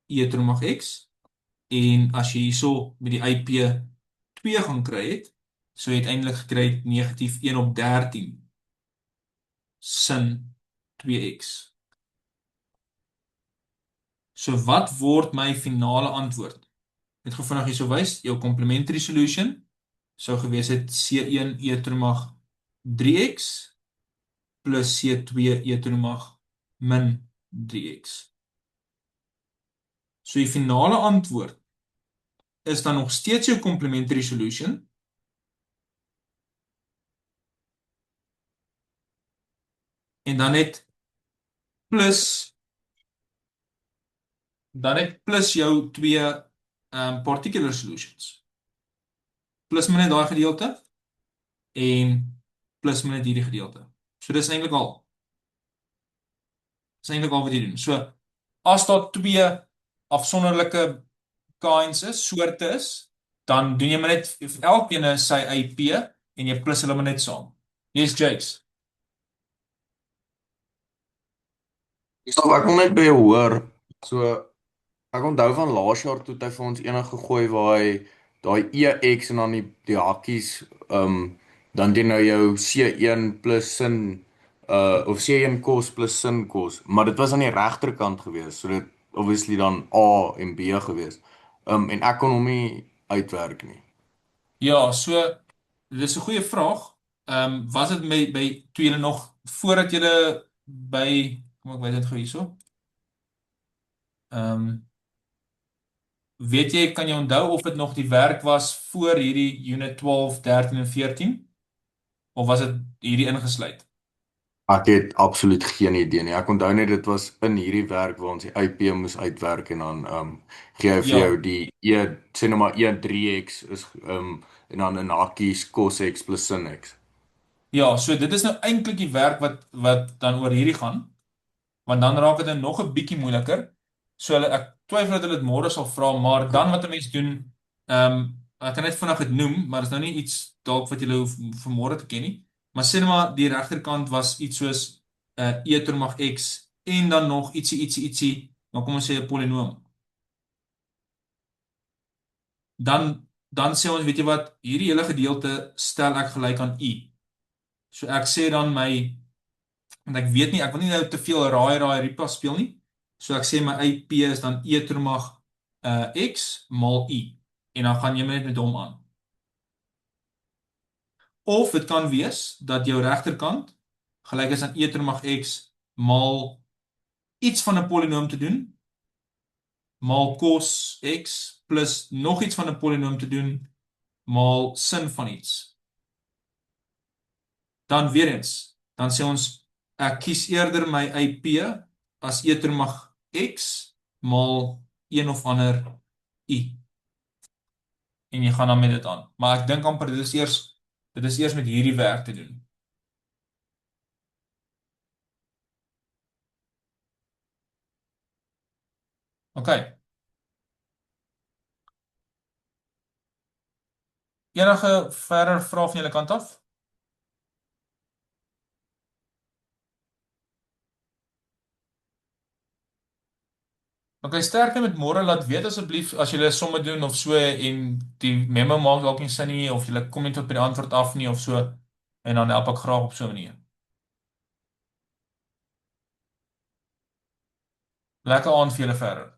eerder mag x. En as jy hierso met die IP2 gaan kry het, so jy uiteindelik gekry negatief 1 op 13 sin 2x. So wat word my finale antwoord? Net gou vinnig hierso wys, jou complementary solution sou gewees het C1 eerder mag 3x plus C2 eerder mag min 3x. So die finale antwoord is dan nog steeds jou complementary solution. En dan net plus jou twee particular solutions. Plus min net daai gedeelte en plus min net hierdie gedeelte. So dis eintlik al. Dis eintlik al wat jy doen. So as daar twee afsonderlike kinds is, soorte is, dan doen jy maar net elkeen sy IP en jy plus hulle maar net saam. Yes, Jakes. Ek wil net by jou hoor. So ek onthou van laas jaar toe het hy vir ons enige gegooi waar hy daai EX en dan die hakkies dan doen nou jou C1 plus sin of C1 kos plus sin kos, maar dit was aan die regterkant gewees, so dit obviously dan A en B gewees. En ek kon hom nie uitwerk nie. Ja, so dis 'n goeie vraag. Was dit by toe julle nog voordat julle by, kom ek wys dit gou hierso. Weet jy, kan jy onthou of dit nog die werk was voor hierdie unit 12, 13 en 14? Of was dit hierdie ingesluit? Ek het absoluut geen idee nie. Ek onthou net dit was in hierdie werk waar ons die IP moes uitwerk en dan gee hy vir jou die sê nou maar 3x is en dan in hakkies cos x plus sin x. Ja, so dit is nou eintlik die werk wat dan oor hierdie gaan, want dan raak dit nog 'n bietjie moeiliker. So ek twyfel dat hulle dit môre sal vra, maar dan wat 'n mens doen, ek kan net vinnig dit noem, maar dit is nou nie iets dalk wat julle hoef vir môre te ken nie. Maar sê net maar die regterkant was iets soos e mag x en dan nog ietsie, maar kom ons sê 'n polinoom. Dan sê ons, weet jy wat, hierdie hele gedeelte stel ek gelyk aan i. So ek sê dan want ek weet nie, ek wil nie nou te veel raai ripa speel nie. So ek sê my IP is dan e mag x maal i. En dan gaan jy net met hom aan. Of dit kan wees dat jou regterkant gelyk is aan e mag x maal iets van 'n polinoom te doen, maal cos x plus nog iets van 'n polinoom te doen, maal sin van iets. Dan weer eens, dan sê ons, ek kies eerder my IP as e mag x maal een of ander I. En jy gaan dan met dit aan. Maar ek dink amper dit is eers met hierdie werk te doen. OK. Enige verder vrae van julle kant af? OK, sterkte met môre, laat weet asseblief as julle somme doen of so en die memo maak dalk nie sin nie of julle kom nie tot by die antwoord af nie of so en dan help ek graag op so 'n manier. Lekker aand vir julle verder.